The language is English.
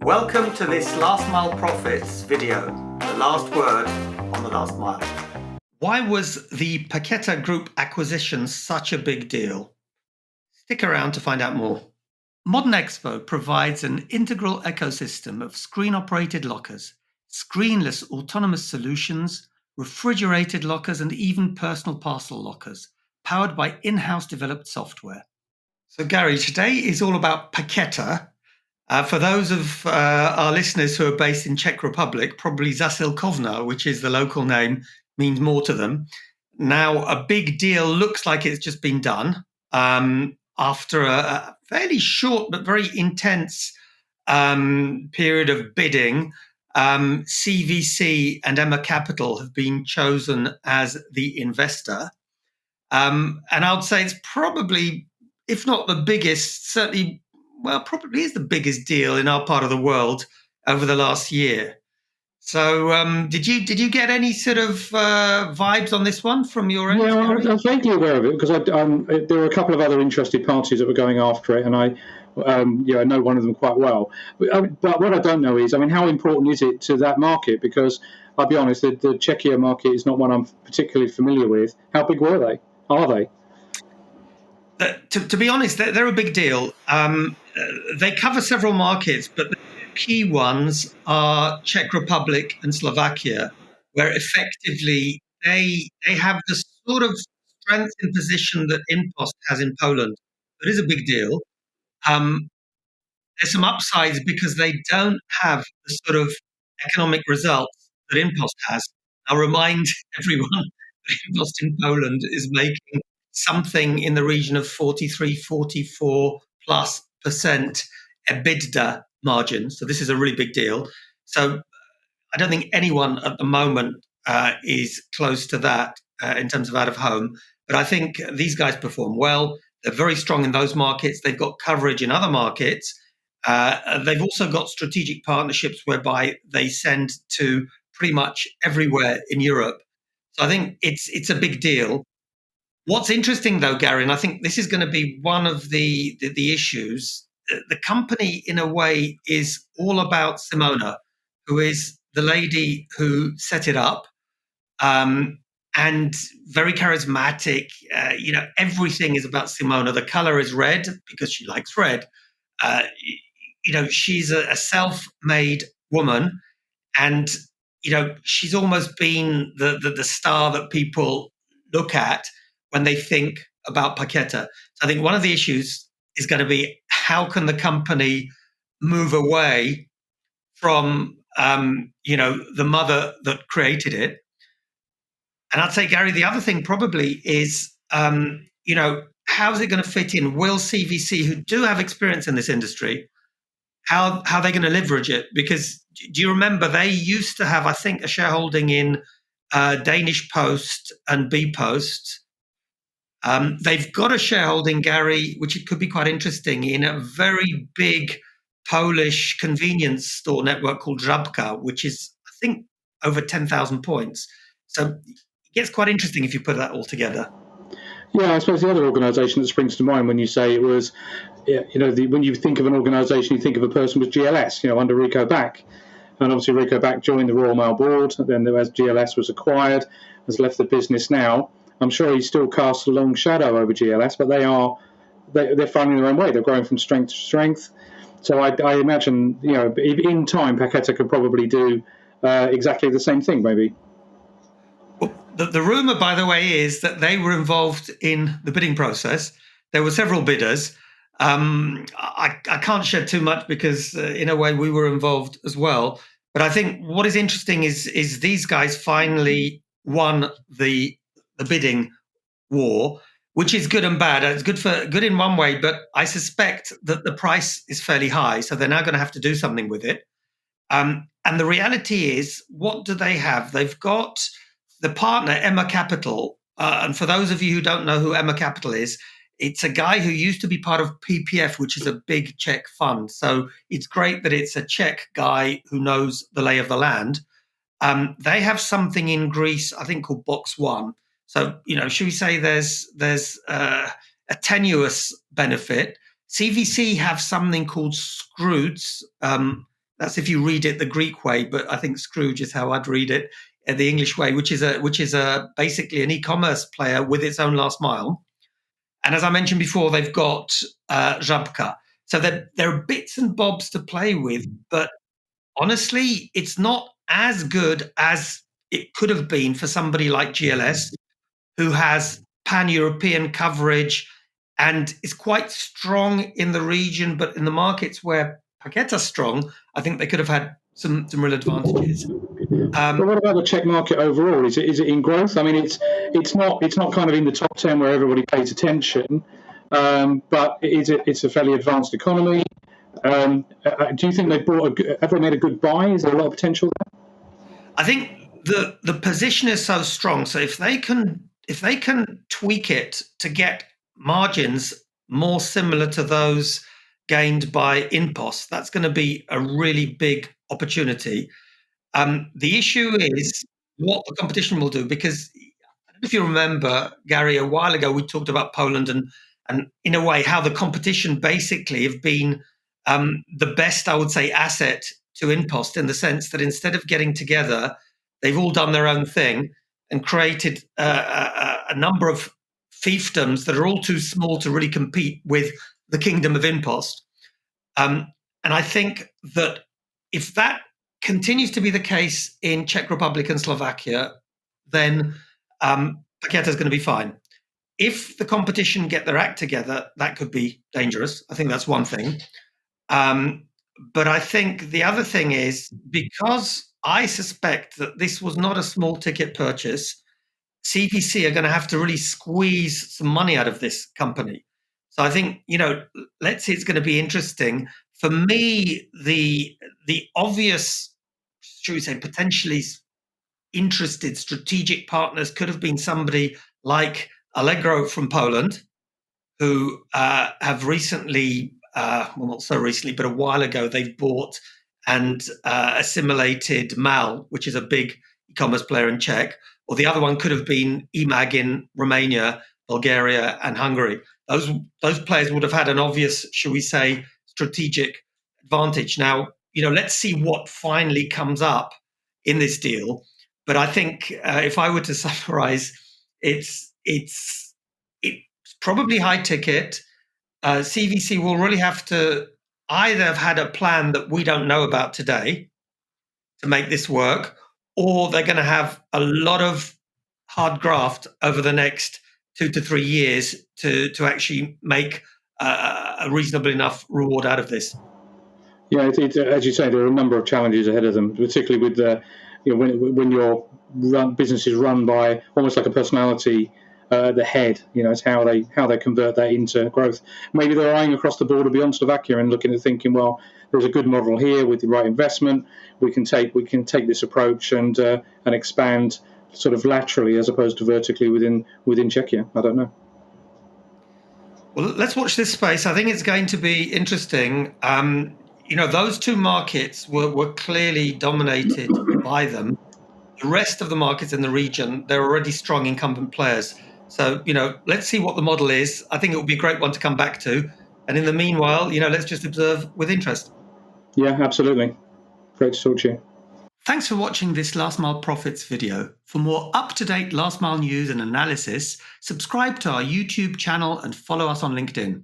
Welcome to this Last Mile Profits video, the last word on the last mile. Why was the Packeta Group acquisition such a big deal? Stick around to find out more. Modern Expo provides an integral ecosystem of screen-operated lockers, screenless autonomous solutions, refrigerated lockers, and even personal parcel lockers, powered by in-house developed software. So Gary, today is all about Packeta. For those of our listeners who are based in Czech Republic, probably Zasilkovna, which is the local name, means more to them. Now, a big deal looks like it's just been done after a fairly short but very intense period of bidding. CVC and Emma Capital have been chosen as the investor. And I would say it's probably, if not the biggest, certainly probably is the biggest deal in our part of the world over the last year. So, did you get any sort of vibes on this one from your end? Yeah, I was vaguely aware of it because there were a couple of other interested parties that were going after it, and I know one of them quite well. But what I don't know is, how important is it to that market? Because I'll be honest, the Czechia market is not one I'm particularly familiar with. How big were they? Are they? To be honest, they're a big deal. They cover several markets, but the key ones are Czech Republic and Slovakia, where effectively they have the sort of strength and position that InPost has in Poland. It is a big deal. There's some upsides because they don't have the sort of economic results that InPost has. I'll remind everyone that InPost in Poland is making something in the region of 43, 44 plus % EBITDA margin. So this is a really big deal. So I don't think anyone at the moment is close to that in terms of out of home. But I think these guys perform well. They're very strong in those markets. They've got coverage in other markets. They've also got strategic partnerships whereby they send to pretty much everywhere in Europe. So I think it's a big deal. What's interesting, though, Gary, and I think this is going to be one of the issues, the company, in a way, is all about Simona, who is the lady who set it up, and very charismatic. Everything is about Simona. The color is red because she likes red. She's a self-made woman, and she's almost been the star that people look at when they think about Packeta. So I think one of the issues is going to be, how can the company move away from the mother that created it? And I'd say, Gary, the other thing probably is how's it going to fit in? Will CVC, who do have experience in this industry, how are they going to leverage it? Because do you remember they used to have, I think, a shareholding in Danish Post and B Post. They've got a shareholding, Gary, which it could be quite interesting, in a very big Polish convenience store network called Żabka, which is, I think, over 10,000 points. So it gets quite interesting if you put that all together. Yeah, I suppose the other organisation that springs to mind when you say it was, when you think of an organisation, you think of a person with GLS, under Rico Back. And obviously Rico Back joined the Royal Mail board, then as GLS was acquired, has left the business now. I'm sure he still casts a long shadow over GLS, but they're finding their own way. They're growing from strength to strength. So I imagine, in time, Packeta could probably do exactly the same thing, maybe. Well, the rumour, by the way, is that they were involved in the bidding process. There were several bidders. I can't shed too much because, in a way, we were involved as well. But I think what is interesting is these guys finally won the bidding war, which is good and bad. It's good in one way, but I suspect that the price is fairly high, so they're now going to have to do something with it. And the reality is, what do they have? They've got the partner, Emma Capital. And for those of you who don't know who Emma Capital is, it's a guy who used to be part of PPF, which is a big Czech fund. So it's great that it's a Czech guy who knows the lay of the land. They have something in Greece, I think, called Box One. So, should we say there's a tenuous benefit? CVC have something called Scroots, That's if you read it the Greek way, but I think Scrooge is how I'd read it, the English way, which is a basically an e-commerce player with its own last mile. And as I mentioned before, they've got Żabka. So there are bits and bobs to play with, but honestly, it's not as good as it could have been for somebody like GLS, who has pan-European coverage and is quite strong in the region, but in the markets where Packeta's strong, I think they could have had some real advantages. But what about the Czech market overall? Is it in growth? I mean, it's not kind of in the top 10 where everybody pays attention, but it's a fairly advanced economy. Do you think have they made a good buy? Is there a lot of potential there? I think the position is so strong. So if they can tweak it to get margins more similar to those gained by InPost, that's going to be a really big opportunity. The issue is what the competition will do, because I don't know if you remember, Gary, a while ago we talked about Poland and in a way how the competition basically have been the best, I would say, asset to InPost, in the sense that instead of getting together, they've all done their own thing and created a number of fiefdoms that are all too small to really compete with the kingdom of InPost. And I think that if that continues to be the case in Czech Republic and Slovakia, then Packeta is going to be fine. If the competition get their act together, that could be dangerous. I think that's one thing. But I think the other thing is, because I suspect that this was not a small ticket purchase, CVC are going to have to really squeeze some money out of this company. So I think, let's see, it's going to be interesting. For me, the obvious, should we say, potentially interested strategic partners could have been somebody like Allegro from Poland, who have recently, well, not so recently, but a while ago, they've bought and assimilated Mal, which is a big e-commerce player in Czech. Or the other one could have been eMag in Romania, Bulgaria, and Hungary. Those players would have had an obvious, shall we say, strategic advantage. Now, let's see what finally comes up in this deal. But I think if I were to summarize, it's probably high ticket. CVC will really have to either have had a plan that we don't know about today to make this work, or they're going to have a lot of hard graft over the next 2 to 3 years to actually make a reasonable enough reward out of this. Yeah, as you say, there are a number of challenges ahead of them, particularly with when your business is run by almost like a personality at the head. It's how they convert that into growth. Maybe they're eyeing across the border beyond Slovakia and looking at thinking, well, there's a good model here with the right investment. We can take this approach and expand sort of laterally as opposed to vertically within Czechia. I don't know. Well, let's watch this space. I think it's going to be interesting. Those two markets were clearly dominated by them. The rest of the markets in the region, they're already strong incumbent players. So, let's see what the model is. I think it will be a great one to come back to. And in the meanwhile, let's just observe with interest. Yeah, absolutely. Great to talk to you. Thanks for watching this Last Mile Profits video. For more up-to-date last mile news and analysis, subscribe to our YouTube channel and follow us on LinkedIn.